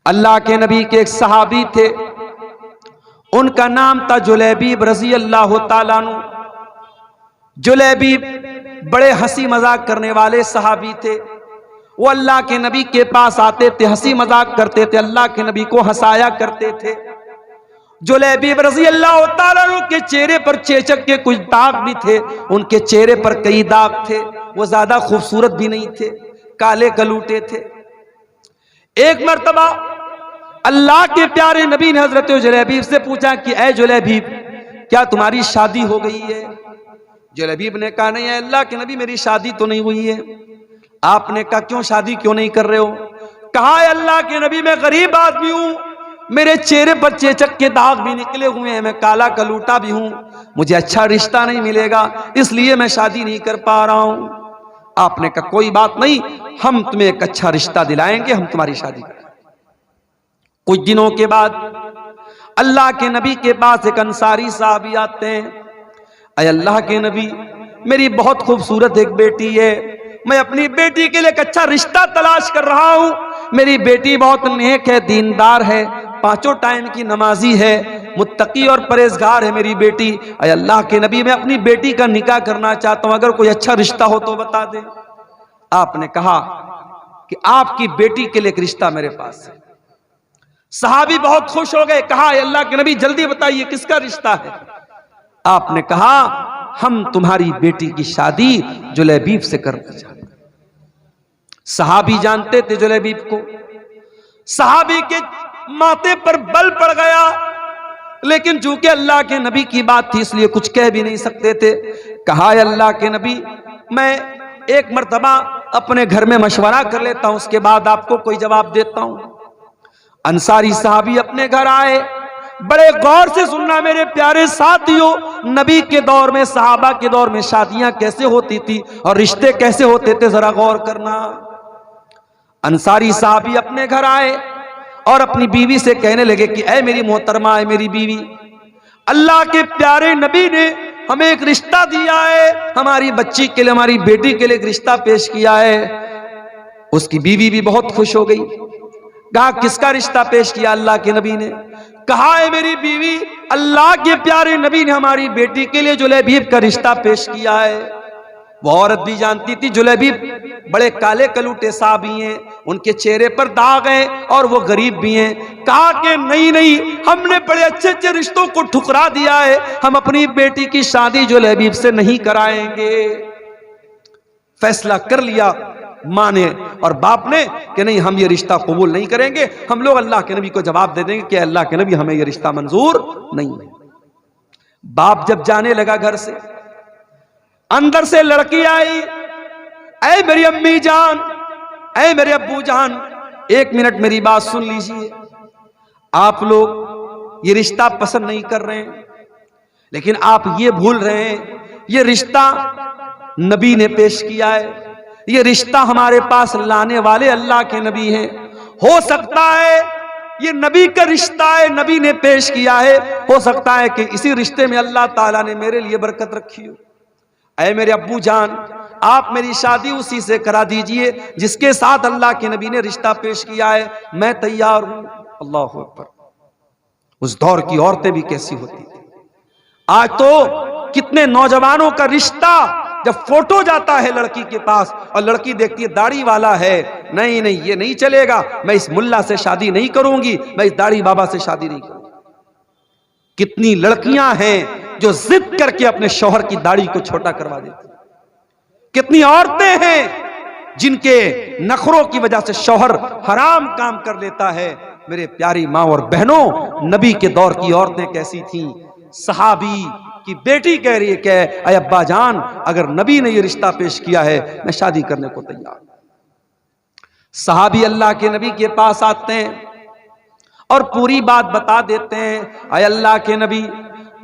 अल्लाह के नबी के एक सहाबी थे, उनका नाम था जुलैबीब रजी अल्लाह ताला अन्हु। जुलैबीब बड़े हंसी मजाक करने वाले सहाबी थे। वो अल्लाह के नबी के पास आते थे, हंसी मजाक करते थे, अल्लाह के नबी को हंसाया करते थे। जुलैबीब रजी अल्लाह ताला अन्हु के चेहरे पर चेचक के कुछ दाग भी थे, उनके चेहरे पर कई दाग थे। वो ज्यादा खूबसूरत भी नहीं थे, काले कलूटे थे। एक मर्तबा अल्लाह के प्यारे नबी ने हजरत जुलैबीब से पूछा कि ऐ जुलैबीब, क्या तुम्हारी शादी हो गई है? जुलैबीब ने कहा नहीं है अल्लाह के नबी, मेरी शादी तो नहीं हुई है। आपने कहा क्यों शादी क्यों नहीं कर रहे हो? कहा है अल्लाह के नबी, मैं गरीब आदमी हूं, मेरे चेहरे पर चेचक के दाग भी निकले हुए हैं, मैं काला कलूटा भी हूं, मुझे अच्छा रिश्ता नहीं मिलेगा, इसलिए मैं शादी नहीं कर पा रहा हूं। आपने कहा कोई बात नहीं, हम तुम्हें एक अच्छा रिश्ता दिलाएंगे, हम तुम्हारी शादी करेंगे। कुछ दिनों के बाद अल्लाह के नबी के पास एक अंसारी साहबी आते हैं। अय अल्लाह के नबी, मेरी बहुत खूबसूरत एक बेटी है, मैं अपनी बेटी के लिए एक अच्छा रिश्ता तलाश कर रहा हूं। मेरी बेटी बहुत नेक है, दीनदार है, पांचों टाइम की नमाजी है, मुत्तकी और परहेजगार है मेरी बेटी। अय अल्लाह के नबी, मैं अपनी बेटी का निकाह करना चाहता हूं, अगर कोई अच्छा रिश्ता हो तो बता दें। आपने कहा कि आपकी बेटी के लिए एक रिश्ता मेरे पास है। सहाबी बहुत खुश हो गए, कहा अल्लाह के नबी जल्दी बताइए किसका रिश्ता है? आपने कहा हम तुम्हारी बेटी की शादी जुलैबीब से करना चाहते हैं। सहाबी जानते थे जुलैबीब को, सहाबी के माथे पर बल पड़ गया, लेकिन चूंकि अल्लाह के नबी की बात थी इसलिए कुछ कह भी नहीं सकते थे। कहा अल्लाह के नबी, मैं एक मर्तबा अपने घर में मशवरा कर लेता हूं, उसके बाद आपको कोई जवाब देता हूं। अंसारी साहबी अपने घर आए, बड़े गौर से सुनना मेरे प्यारे साथियों, नबी के दौर में, सहाबा के दौर में शादियां कैसे होती थी और रिश्ते कैसे होते थे, जरा गौर करना। अंसारी साहबी अपने घर आए और अपनी बीवी से कहने लगे कि ऐ मेरी मोहतरमा, ऐ मेरी बीवी, अल्लाह के प्यारे नबी ने हमें एक रिश्ता दिया है, हमारी बच्ची के लिए, हमारी बेटी के लिए एक रिश्ता पेश किया है। उसकी बीवी भी बहुत खुश हो गई। कहा किसका रिश्ता पेश किया अल्लाह के नबी ने? कहा है मेरी बीवी, अल्लाह के प्यारे नबी ने हमारी बेटी के लिए जुलैबीब का रिश्ता पेश किया है। वो औरत भी जानती थी जुलैबीब बड़े काले कलूटे साहबी हैं, उनके चेहरे पर दाग हैं और वो गरीब भी हैं। कहा कि नहीं नहीं, हमने बड़े अच्छे अच्छे रिश्तों को ठुकरा दिया है, हम अपनी बेटी की शादी जुलैबीब से नहीं कराएंगे। फैसला कर लिया माँ ने और बाप ने कि नहीं, हम ये रिश्ता कबूल नहीं करेंगे। हम लोग अल्लाह के नबी को जवाब दे देंगे कि अल्लाह के नबी, हमें ये रिश्ता मंजूर नहीं है। बाप जब जाने लगा घर से, अंदर से लड़की आई, ऐ मेरी अम्मी जान, ऐ मेरे अब्बू जान, एक मिनट मेरी बात सुन लीजिए। आप लोग ये रिश्ता पसंद नहीं कर रहे हैं, लेकिन आप ये भूल रहे हैं ये रिश्ता नबी ने पेश किया है, ये रिश्ता हमारे पास लाने वाले अल्लाह के नबी हैं। हो सकता है ये नबी का रिश्ता है, नबी ने पेश किया है, हो सकता है कि इसी रिश्ते में अल्लाह ताला ने मेरे लिए बरकत रखी हो। ऐ मेरे अब्बू जान, आप मेरी शादी उसी से करा दीजिए जिसके साथ अल्लाह के नबी ने रिश्ता पेश किया है, मैं तैयार हूं। अल्लाह अकबर। उस दौर की औरतें भी कैसी होती थी। आज तो कितने नौजवानों का रिश्ता जब फोटो जाता है लड़की के पास और लड़की देखती है दाढ़ी वाला है, नहीं नहीं ये नहीं चलेगा, मैं इस मुल्ला से शादी नहीं करूंगी, मैं इस दाढ़ी बाबा से शादी नहीं करूंगी। कितनी लड़कियां हैं जो जिद करके अपने शौहर की दाढ़ी को छोटा करवा देती, कितनी औरतें हैं जिनके नखरों की वजह से शौहर हराम काम कर लेता है। मेरे प्यारी माँ और बहनों, नबी के दौर की औरतें कैसी थीं? सहाबी की बेटी कह रही है कि अय अब्बा जान, अगर नबी ने ये रिश्ता पेश किया है, मैं शादी करने को तैयार। सहाबी अल्लाह के नबी के पास आते हैं और पूरी बात बता देते हैं। अय अल्लाह के नबी,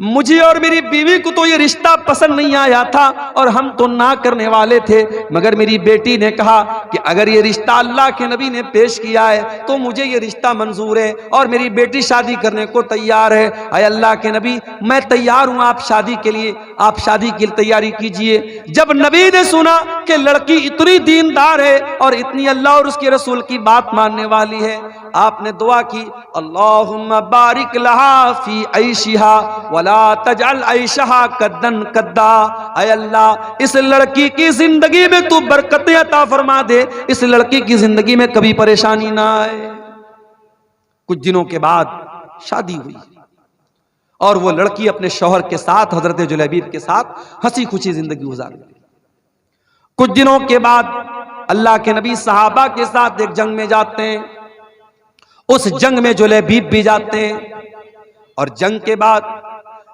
मुझे और मेरी बीवी को तो ये रिश्ता पसंद नहीं आया था और हम तो ना करने वाले थे, मगर मेरी बेटी ने कहा कि अगर ये रिश्ता अल्लाह के नबी ने पेश किया है तो मुझे ये रिश्ता मंजूर है और मेरी बेटी शादी करने को तैयार है। अय अल्लाह के नबी, मैं तैयार हूं आप शादी के लिए, आप शादी की तैयारी कीजिए। जब नबी ने सुना कि लड़की इतनी दीनदार है और इतनी अल्लाह और उसके रसूल की बात मानने वाली है, आपने दुआ की, अल्लाहुम्मा बारिक लहा फी ऐशिहा वला तजअल ऐशहा कद्दन कद्दा। ऐ अल्लाह, इस लड़की की जिंदगी में तू बरकतें अता फरमा दे, इस लड़की की जिंदगी में कभी परेशानी ना आए। कुछ दिनों के बाद शादी हुई और वो लड़की अपने शौहर के साथ, हजरत जुलैबीब के साथ हंसी खुशी जिंदगी गुजार रही। कुछ दिनों के बाद अल्लाह के नबी सहाबा के साथ एक जंग में जाते हैं। उस जंग में जुलैबीब भी जाते हैं और जंग के बाद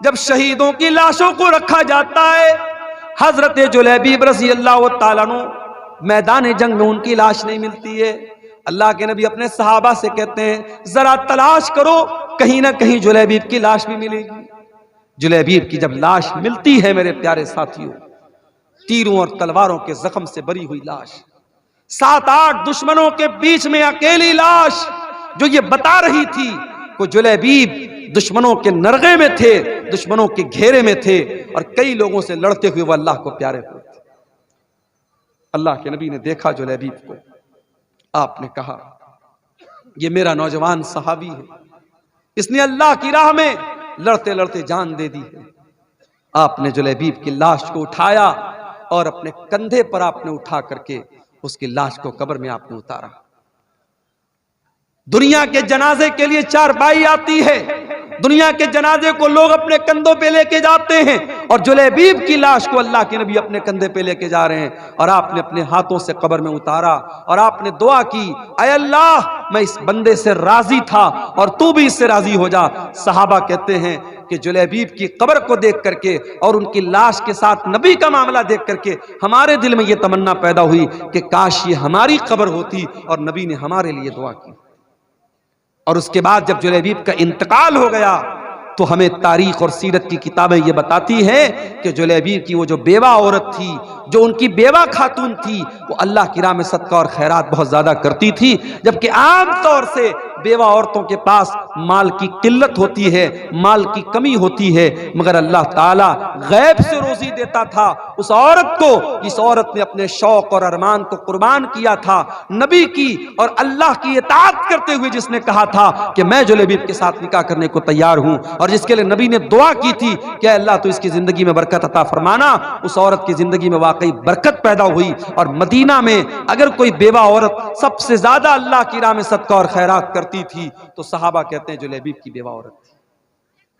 जब शहीदों की लाशों को रखा जाता है, हजरत जुलैबीब रज़ी अल्लाह तआला अन्हु मैदान जंग में उनकी लाश नहीं मिलती है। अल्लाह के नबी अपने सहाबा से कहते हैं, जरा तलाश करो, कहीं ना कहीं जुलैबीब की लाश भी मिलेगी। जुलैबीब की जब लाश मिलती है मेरे प्यारे साथियों, तीरों और तलवारों के जख्म से भरी हुई लाश, 7-8 दुश्मनों के बीच में अकेली लाश, जो ये बता रही थी कि जुलैबीब दुश्मनों के नरगे में थे, दुश्मनों के घेरे में थे और कई लोगों से लड़ते हुए वो अल्लाह को प्यारे हुए थे। अल्लाह के नबी ने देखा जुलैबीब को, आपने कहा ये मेरा नौजवान सहाबी है, इसने अल्लाह की राह में लड़ते लड़ते जान दे दी है। आपने जुलैबीब की लाश को उठाया और अपने कंधे पर आपने उठा करके उसकी लाश को कब्र में आपने उतारा। दुनिया के जनाजे के लिए चारपाई आती है, दुनिया के जनाजे को लोग अपने कंधों पे लेके जाते हैं और जुलैबीब की लाश को अल्लाह के नबी अपने कंधे पे लेके जा रहे हैं और आपने अपने हाथों से कब्र में उतारा और आपने दुआ की, ऐ अल्लाह, मैं इस बंदे से राजी था और तू भी इससे राजी हो जा। सहाबा कहते हैं कि जुलैबीब की कब्र को देख करके और उनकी लाश के साथ नबी का मामला देख करके हमारे दिल में यह तमन्ना पैदा हुई कि काश ये हमारी कब्र होती और नबी ने हमारे लिए दुआ की। और उसके बाद जब जुलैबीब का इंतकाल हो गया तो हमें तारीख और सीरत की किताबें ये बताती हैं कि जुलैबीब की वो जो बेवा औरत थी, जो उनकी बेवा खातून थी, वो अल्लाह की राह में सदका और खैरात बहुत ज्यादा करती थी, जबकि आम तौर से बेवा औरतों के पास माल की किल्लत होती है, माल की कमी होती है, मगर अल्लाह ताला गैब से रोजी देता था उस औरत को, जिस औरत ने अपने शौक और अरमान को कुर्बान किया था नबी की और अल्लाह की इताअत करते हुए, जिसने कहा था कि मैं जुलैबीब के साथ निकाह करने को तैयार हूं और जिसके लिए नबी ने दुआ की थी कि अल्लाह तो इसकी जिंदगी में बरकत अता फरमाना। उस औरत की जिंदगी में वाकई बरकत पैदा हुई और मदीना में अगर कोई बेवा औरत सबसे ज्यादा अल्लाह की राह में सदका और खैरात करती थी तो सहाबा कहते हैं जुलैबीब की बेवा औरत थी।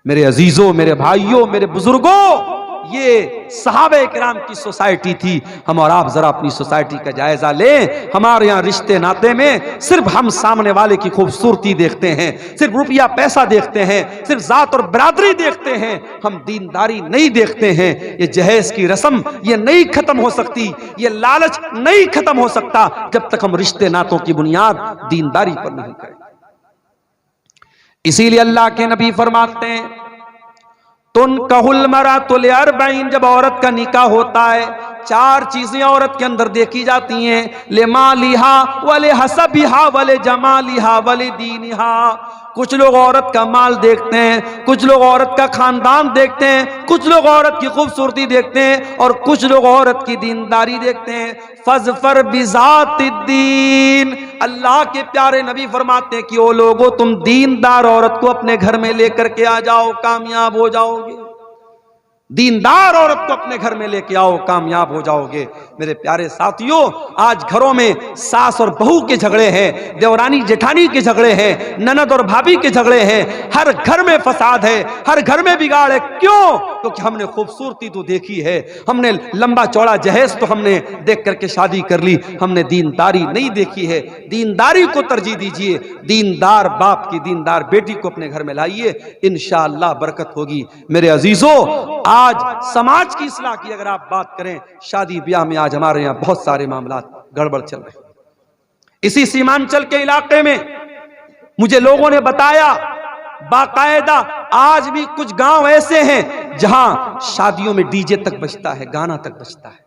मेरे अजीजों, मेरे भाइयों, मेरे बुजुर्गों, ये सहाबे किराम की सोसाइटी थी। हम और आप जरा अपनी सोसाइटी का जायजा लें। हमारे यहाँ रिश्ते नाते में सिर्फ हम सामने वाले की खूबसूरती देखते हैं, सिर्फ रुपया पैसा देखते हैं, सिर्फ जात और बरादरी देखते हैं, हम दीनदारी नहीं देखते हैं। ये जहेज की रस्म ये नहीं खत्म हो सकती, ये लालच नहीं खत्म हो सकता जब तक हम रिश्ते नातों की बुनियाद दीनदारी पर नहीं करें। इसीलिए अल्लाह के नबी फरमाते हैं, तुन कहुल मरा तुल अरबईन, जब औरत का निकाह होता है 4 चीजें औरत के अंदर देखी जाती हैं, ले मालिहा वले हसबिहा वले जमालिहा वले दीनिहा। कुछ लोग औरत का माल देखते हैं, कुछ लोग औरत का खानदान देखते हैं, कुछ लोग औरत की खूबसूरती देखते हैं और कुछ लोग औरत की दीनदारी देखते हैं। फज़फर बिज़ातिद्दीन, अल्लाह के प्यारे नबी फरमाते हैं कि ओ लोगों, तुम दीनदार औरत को अपने घर में लेकर के आ जाओ, कामयाब हो जाओगे। दीनदार औरत को अपने घर में लेके आओ, कामयाब हो जाओगे। मेरे प्यारे साथियों, आज घरों में सास और बहू के झगड़े हैं, देवरानी जेठानी के झगड़े हैं, ननद और भाभी के झगड़े हैं, हर घर में फसाद है, हर घर में बिगाड़ है। क्यों? क्योंकि हमने खूबसूरती तो देखी है, हमने लंबा चौड़ा जहेज तो हमने देख करके शादी कर ली, हमने दीनदारी नहीं देखी है। दीनदारी को तरजीह दीजिए, दीनदार बाप की दीनदार बेटी को अपने घर में लाइए, इंशाअल्लाह बरकत होगी। मेरे अजीजों, आज समाज की इस्लाह की अगर आप बात करें, शादी ब्याह में आज हमारे यहाँ बहुत सारे मामला गड़बड़ चल रहे हैं। इसी सीमांचल के इलाके में मुझे लोगों ने बताया, बाकायदा आज भी कुछ गांव ऐसे हैं जहां शादियों में डीजे तक बजता है, गाना तक बजता है।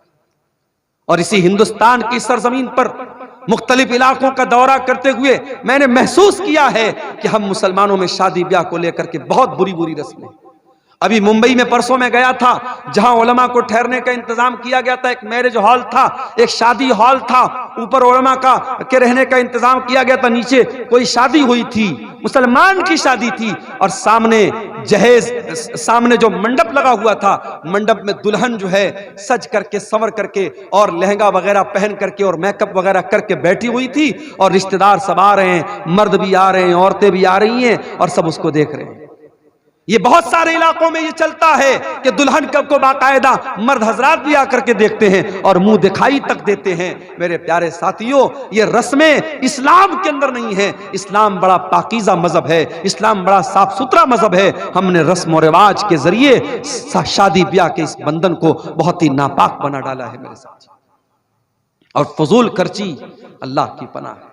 और इसी हिंदुस्तान की सरजमीन पर मुख्तलिफ इलाकों का दौरा करते हुए मैंने महसूस किया है कि हम मुसलमानों में शादी ब्याह को लेकर के बहुत बुरी बुरी रस्में, अभी मुंबई में परसों में गया था, जहां उलमा को ठहरने का इंतजाम किया गया था। एक मैरिज हॉल था, एक शादी हॉल था, ऊपर उलमा के रहने का इंतजाम किया गया था, नीचे कोई शादी हुई थी, मुसलमान की शादी थी, और सामने जो मंडप लगा हुआ था, मंडप में दुल्हन जो है सज करके संवर करके और लहंगा वगैरह पहन करके और मेकअप वगैरह करके बैठी हुई थी, और रिश्तेदार सब आ रहे हैं, मर्द भी आ रहे हैं, औरतें भी आ रही हैं, और सब उसको देख रहे हैं। ये बहुत सारे इलाकों में ये चलता है कि दुल्हन को बाकायदा मर्द हजरात भी आकर के देखते हैं और मुंह दिखाई तक देते हैं। मेरे प्यारे साथियों, ये रस्में इस्लाम के अंदर नहीं है। इस्लाम बड़ा पाकीज़ा मजहब है, इस्लाम बड़ा साफ सुथरा मजहब है। हमने रस्म और रिवाज के जरिए शादी ब्याह के इस बंधन को बहुत ही नापाक बना डाला है मेरे साथ। और फजूल खर्ची अल्लाह की पनाह है।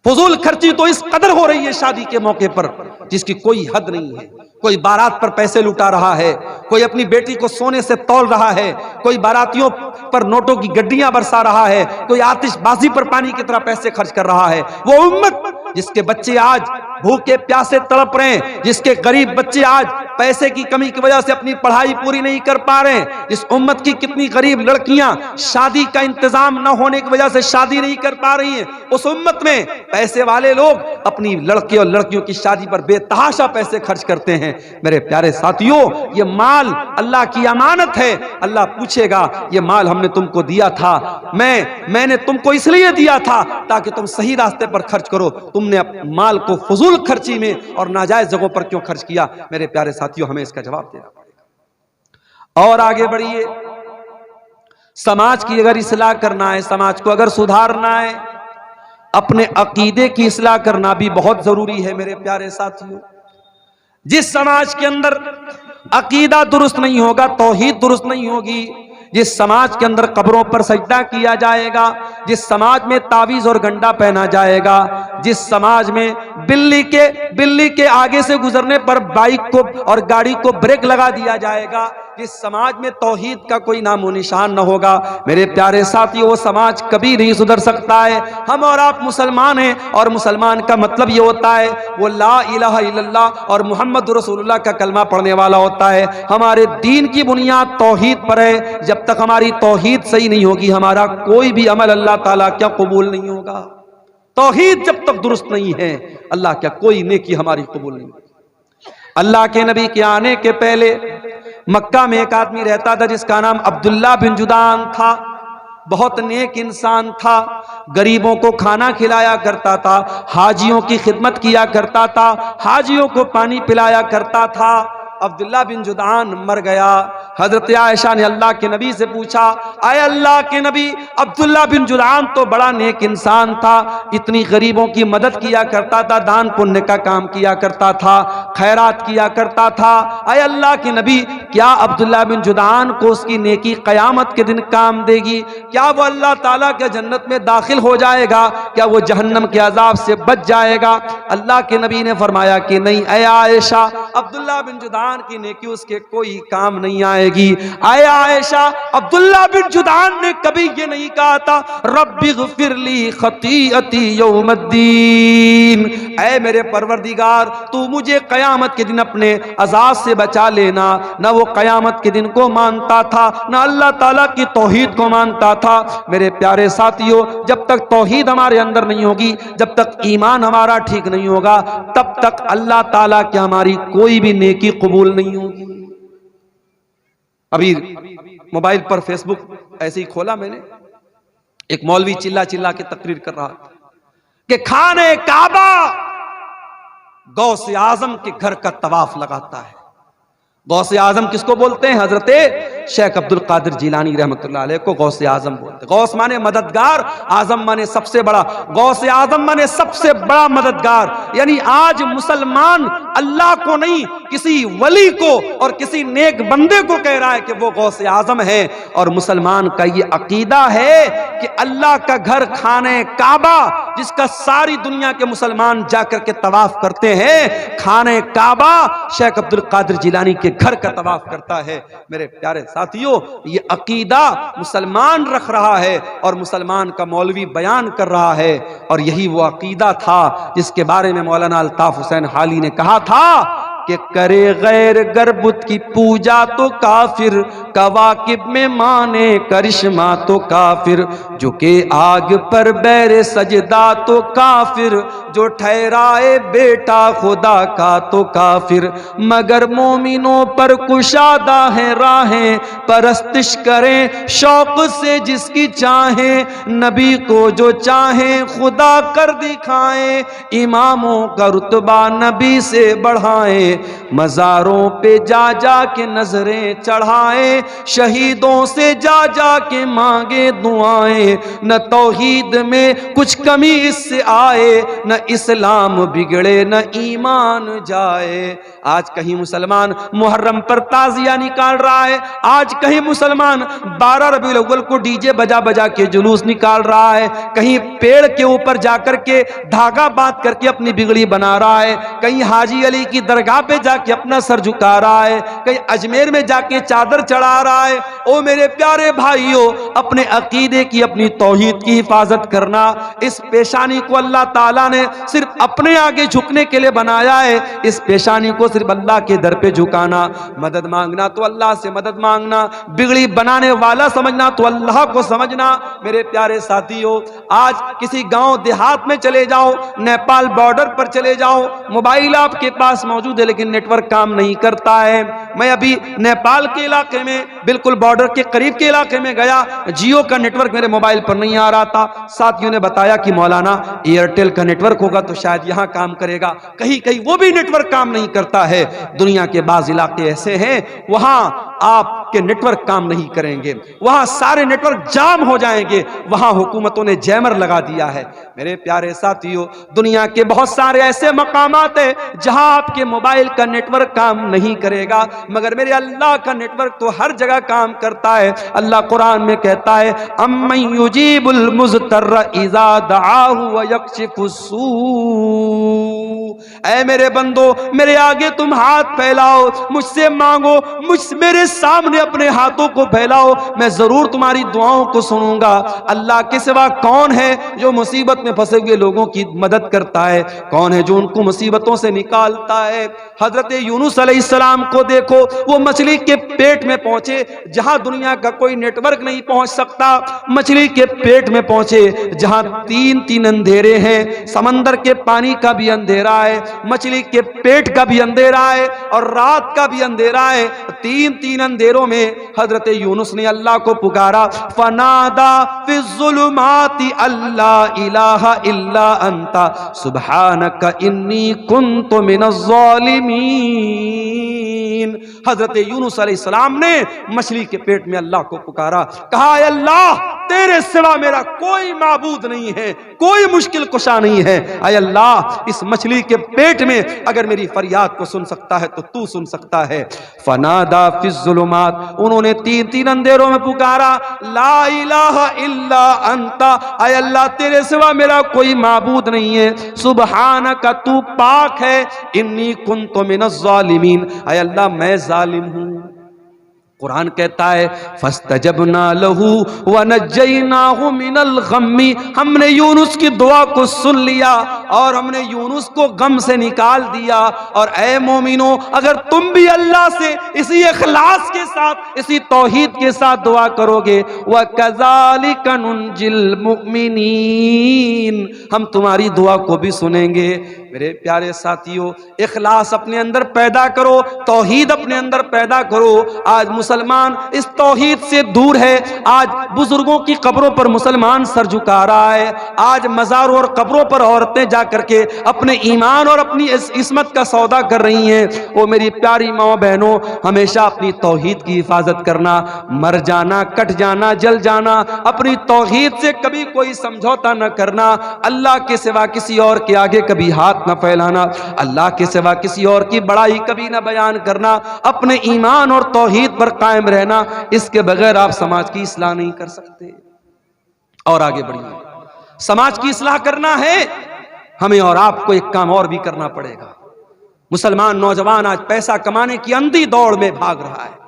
फजूल खर्ची तो इस कदर हो रही है शादी के मौके पर जिसकी कोई हद नहीं है। कोई बारात पर पैसे लुटा रहा है, कोई अपनी बेटी को सोने से तौल रहा है, कोई बारातियों पर नोटों की गड्डियां बरसा रहा है, कोई आतिशबाजी पर पानी की तरह पैसे खर्च कर रहा है। वो उम्मत जिसके बच्चे आज भूखे प्यासे तड़प रहे हैं, जिसके गरीब बच्चे आज पैसे की कमी की वजह से अपनी पढ़ाई पूरी नहीं कर पा रहे हैं, इस उम्मत की कितनी गरीब लड़कियां शादी का इंतजाम न होने की वजह से शादी नहीं कर पा रही हैं, उस उम्मत में पैसे वाले लोग अपनी लड़के और लड़कियों की शादी पर बेतहाशा पैसे खर्च करते हैं। मेरे प्यारे साथियों, ये माल अल्लाह की अमानत है। अल्लाह पूछेगा, ये माल हमने तुमको दिया था, मैंने तुमको इसलिए दिया था ताकि तुम सही रास्ते पर खर्च करो, तुमने माल को फजूल खर्ची में और नाजायज जगहों पर क्यों खर्च किया? मेरे प्यारे साथियों, हमें इसका जवाब देना पड़ेगा। और आगे बढ़िए, समाज की अगर इस्लाह करना है, समाज को अगर सुधारना है, अपने अकीदे की इस्लाह करना भी बहुत जरूरी है। मेरे प्यारे साथियों, जिस समाज के अंदर अकीदा दुरुस्त नहीं होगा, तौहीद दुरुस्त नहीं होगी, जिस समाज के अंदर कब्रों पर सजदा किया जाएगा, जिस समाज में तावीज और गंडा पहना जाएगा, जिस समाज में बिल्ली के आगे से गुजरने पर बाइक को और गाड़ी को ब्रेक लगा दिया जाएगा, जिस समाज में तौहीद का कोई नामो निशान न होगा, मेरे प्यारे साथियों, वो समाज कभी नहीं सुधर सकता है। हम और आप मुसलमान हैं, और मुसलमान का मतलब ये होता है वो ला इलाहा इल्लल्लाह और मुहम्मद रसूलुल्लाह का कलमा पढ़ने वाला होता है। हमारे दीन की बुनियाद तौहीद पर है। जब तक हमारी तौहीद सही नहीं होगी, हमारा कोई भी अमल अल्लाह ताला क्या कबूल नहीं होगा। तौहीद जब तक दुरुस्त नहीं है, अल्लाह क्या कोई नेकी हमारी कबूल नहीं होगी। अल्लाह के नबी के आने के पहले मक्का में एक आदमी रहता था जिसका नाम अब्दुल्ला बिन जुदान था। बहुत नेक इंसान था, गरीबों को खाना खिलाया करता था, हाजियों की खिदमत किया करता था, हाजियों को पानी पिलाया करता था। अब्दुल्ला बिन जुदान मर गया। हजरत आयशा ने अल्लाह के नबी से पूछा, आए अल्लाह के नबी, अब्दुल्ला बिन जुदान तो बड़ा नेक इंसान था, इतनी गरीबों की मदद किया करता था, दान पुण्य का काम किया करता था, खैरात किया करता था। आए अल्लाह के नबी, क्या अब्दुल्ला बिन जुदान को उसकी नेकी कयामत के दिन काम देगी? क्या वो अल्लाह ताला के जन्नत में दाखिल हो जाएगा? क्या वो जहन्नम के अजाब से बच जाएगा? अल्लाह के नबी ने फरमाया कि नहीं, ऐ आयशा, अब्दुल्ला बिन जुदान की नेकी उसके कोई काम नहीं आएगी। आए आयशा, अब्दुल्ला बिन जुदान ने कभी ये नहीं कहा था रब्बिग़फिरली खतीअती यौमद्दीन, ऐ मेरे परवरदिगार तू मुझे कयामत के दिन अपने अजाब से बचा लेना। ना वो कयामत के दिन को मानता था, ना अल्लाह ताला की तौहीद को मानता था। मेरे प्यारे साथियों, जब तक तौहीद हमारे अंदर नहीं होगी, जब तक ईमान हमारा ठीक नहीं होगा, तब तक अल्लाह ताला की हमारी कोई भी नेकी कबूल नहीं होगी। अभी मोबाइल पर फेसबुक ऐसे ही खोला मैंने, एक मौलवी चिल्ला चिल्ला के तकरीर कर रहा था कि खाने काबा गौसे आजम के घर का तवाफ लगाता है। गौसे आजम किसको बोलते हैं? हजरत शेख अब्दुल कादिर जिलानी रहमतुल्लाह अलैह को गौसे आजम बोलते हैं। गौस माने मददगार, आजम माने सबसे बड़ा। गौसे आजम माने सबसे बड़ा मददगार। यानी आज मुसलमान अल्लाह को नहीं, किसी वली को और किसी नेक बंदे को कह रहा है कि वो गौसे आजम है। और मुसलमान का ये अकीदा है कि अल्लाह का घर खाने काबा, जिसका सारी दुनिया के मुसलमान जाकर के तवाफ करते हैं, खाने काबा शेख अब्दुल कादिर जिलानी के घर का तवाफ करता है। मेरे प्यारे साथियों, ये अकीदा मुसलमान रख रहा है और मुसलमान का मौलवी बयान कर रहा है। और यही वो अकीदा था जिसके बारे में मौलाना अल्ताफ हुसैन हाली ने कहा था कि करे गैर गर्बुत की पूजा तो काफिर, कवाकिब में माने करिश्मा तो काफिर, झुके आग पर बैर सजदा तो काफिर, जो ठहराए बेटा खुदा का तो काफिर। मगर मोमिनों पर कुशादा है राहें, परस्तिश करें शौक से जिसकी चाहें, नबी को जो चाहें खुदा कर दिखाएं, इमामों का रुतबा नबी से बढ़ाएं, मज़ारों पे जा जा के नजरें चढ़ाएं, शहीदों से जा जा के मांगे दुआएं, न तौहीद में कुछ कमी इससे आए, न इस्लाम बिगड़े न ईमान जाए। आज कहीं मुसलमान मुहर्रम पर ताजिया निकाल रहा है, आज कहीं मुसलमान 12 रबीउल अव्वल को डीजे बजा बजा के जुलूस निकाल रहा है, कहीं पेड़ के ऊपर जाकर के धागा बांध करके अपनी बिगड़ी बना रहा है, कहीं हाजी अली की दरगाह पे जाके अपना सर झुका रहा है, कहीं अजमेर में जाके चादर चढ़ा रहा है। ओ मेरे प्यारे भाइयों, अपने अकीदे की अपनी तौहीद की हिफाजत करना। इस पेशानी को अल्लाह ताला ने सिर्फ अपने आगे झुकने के लिए बनाया है, इस पेशानी को सिर्फ अल्लाह के दर पे झुकाना। मदद मांगना तो अल्लाह से मदद मांगना, बिगड़ी बनाने वाला समझना तो अल्लाह को समझना। मेरे प्यारे साथियों, आज किसी गांव देहात में चले जाओ, नेपाल बॉर्डर पर चले जाओ, मोबाइल आपके पास मौजूद है लेकिन नेटवर्क काम नहीं करता है। मैं अभी नेपाल के इलाके में, बिल्कुल बॉर्डर के करीब के इलाके में गया, जियो का नेटवर्क मेरे मोबाइल पर नहीं आ रहा था। साथियों ने बताया कि मौलाना एयरटेल का नेटवर्क होगा तो शायद यहां काम करेगा, कहीं कहीं वो भी नेटवर्क काम नहीं करता है। दुनिया के बाज इलाके ऐसे हैं वहां आपके नेटवर्क काम नहीं करेंगे, वहां सारे नेटवर्क जाम हो जाएंगे, वहां हुकूमतों ने जैमर लगा दिया है। मेरे प्यारे साथियों, दुनिया के बहुत सारे ऐसे मकामात है जहां आपके मोबाइल का नेटवर्क काम नहीं करेगा, मगर मेरे अल्लाह का नेटवर्क तो हर जगह काम करता है। अल्लाह कुरान में कहता है, अम्मन युजीबुल मुज़्तर्र इज़ा दआहु व यक्शिफुस सू। ऐ मेरे बंदो, मेरे आगे तुम हाथ फैलाओ, मुझसे मांगो, मेरे सामने अपने हाथों को फैलाओ, मैं जरूर तुम्हारी दुआओं को सुनूंगा। अल्लाह के सिवा कौन है जो मुसीबत में फंसे हुए लोगों की मदद करता है? कौन है जो उनको मुसीबतों से निकालता है? हजरत यूनुस अलैहिस्सलाम को देखो, वो मछली के पेट में पहुंचे जहां दुनिया का कोई नेटवर्क नहीं पहुंच सकता, मछली के पेट में पहुंचे जहां तीन तीन अंधेरे हैं, समंदर के पानी का भी अंधेरा है, मछली के पेट का भी अंधेरा है और रात का भी अंधेरा है। तीन तीन अंधेरों में हजरत यूनुस ने अल्लाह को पुकारा, फनादा फिज़्ज़ुलुमाति अल्ला इलाहा इल्ला अंता सुब्हानका इन्नी कुन्तु मिनज़्ज़ालिमीन। हजरत यूनुस अलैहिस्सलाम ने मछली के पेट में अल्लाह को पुकारा, कहा, अल्लाह तेरे सिवा मेरा कोई माबूद नहीं है, कोई मुश्किल कुशा नहीं है। ऐ अल्लाह, इस मछली के पेट में अगर मेरी फरियाद को सुन सकता है तो तू सुन सकता है। फनादा फिज़्ज़ुलुमात, उन्होंने तीन तीन अंधेरों में पुकारा, ला इलाहा इल्ला अंता, ऐ अल्लाह तेरे सिवा मेरा कोई माबूद नहीं है, सुब्हानका तू पाक है, इन्नी कुन्तु मिनज़्ज़ालिमीन, ऐ अल्लाह मैं जालिम हूं। कुरान कहता है, फस्तजबना लहू व नज्जयनाहु मिनल गम्मी, हमने यूनुस की दुआ को सुन लिया और हमने यूनुस को गम से निकाल दिया। और ऐ मोमिनो, अगर तुम भी अल्लाह से इसी इखलास के साथ, इसी तौहीद के साथ दुआ करोगे, व कज़ालिका नुंजिल मुमिनीन, हम तुम्हारी दुआ को भी सुनेंगे। मेरे प्यारे साथियों, इखलास अपने अंदर पैदा करो, तौहीद अपने अंदर पैदा करो। आज मुसलमान इस तौहीद से दूर है, आज बुजुर्गों की कब्रों पर मुसलमान सर झुका रहा है, आज मज़ारों और कब्रों पर औरतें जाकर के अपने ईमान और अपनी इस्मत का सौदा कर रही हैं। वो मेरी प्यारी माँ बहनों, हमेशा अपनी तौहीद की हिफाजत करना, मर जाना, कट जाना, जल जाना, अपनी तौहीद से कभी कोई समझौता न करना, अल्लाह के सिवा किसी और के आगे कभी हाथ न फैलाना, अल्लाह के सिवा किसी और की बड़ाई कभी न बयान करना, अपने ईमान और तौहीद पर कायम रहना। इसके बगैर आप समाज की इस्लाह नहीं कर सकते। और आगे बढ़िए, समाज की इस्लाह करना है हमें, और आपको एक काम और भी करना पड़ेगा। मुसलमान नौजवान आज पैसा कमाने की अंधी दौड़ में भाग रहा है,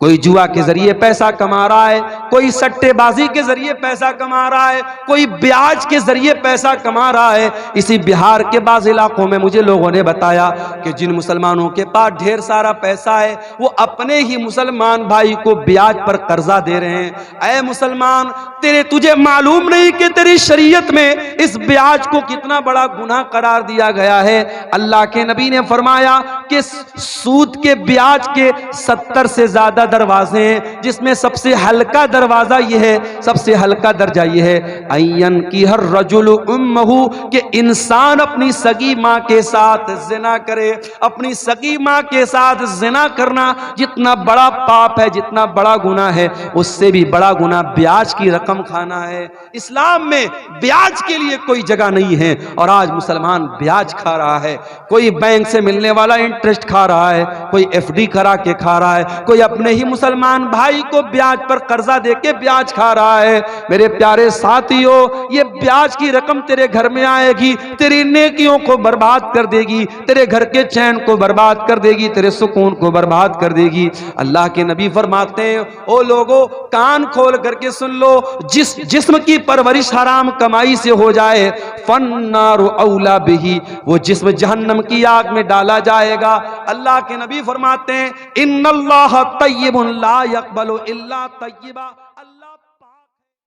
कोई जुआ के जरिए पैसा कमा रहा है, कोई सट्टेबाजी के जरिए पैसा कमा रहा है, कोई ब्याज के जरिए पैसा कमा रहा है। इसी बिहार के बाज़ इलाकों में मुझे लोगों ने बताया कि जिन मुसलमानों के पास ढेर सारा पैसा है वो अपने ही मुसलमान भाई को ब्याज पर कर्जा दे रहे हैं। ऐ मुसलमान, तुझे मालूम नहीं कि तेरी शरीयत में इस ब्याज को कितना बड़ा गुनाह करार दिया गया है। अल्लाह के नबी ने फरमाया कि सूद के ब्याज के 70 से ज्यादा दरवाजे हैं, जिसमें सबसे हल्का दरवाजा यह है, सबसे हल्का दर्जा यह है अय्यन की हर रजुल उम्महु, कि इंसान अपनी सगी मां के साथ जिना करे। अपनी सगी मां के साथ जिना करना जितना बड़ा पाप है, जितना बड़ा गुनाह है, उससे भी बड़ा गुनाह ब्याज की रकम खाना है। इस्लाम में ब्याज के लिए कोई जगह नहीं है और आज मुसलमान ब्याज खा रहा है। कोई बैंक से मिलने वाला इंटरेस्ट खा रहा है, कोई एफडी करा के खा रहा है, कोई अपने ही मुसलमान भाई को ब्याज पर कर्जा देके ब्याज खा रहा है। मेरे प्यारे साथियों, ये ब्याज की रकम तेरे घर में आएगी, तेरी नेकियों को बर्बाद कर देगी, तेरे घर के चैन को बर्बाद कर देगी, तेरे सुकून को बर्बाद कर देगी। अल्लाह के नबी फरमाते हैं, ओ लोगों कान खोल करके सुन लो, जिस जिस्म की परवरिश हराम कमाई से हो जाए फन्नारु औला बिही, वो जिस्म जहन्नम की आग में डाला जाएगा। अल्लाह के नबी फरमाते हैं, इन्नल्लाह तय्यिबुन ला यक़बलु इल्ला तय्यिबा।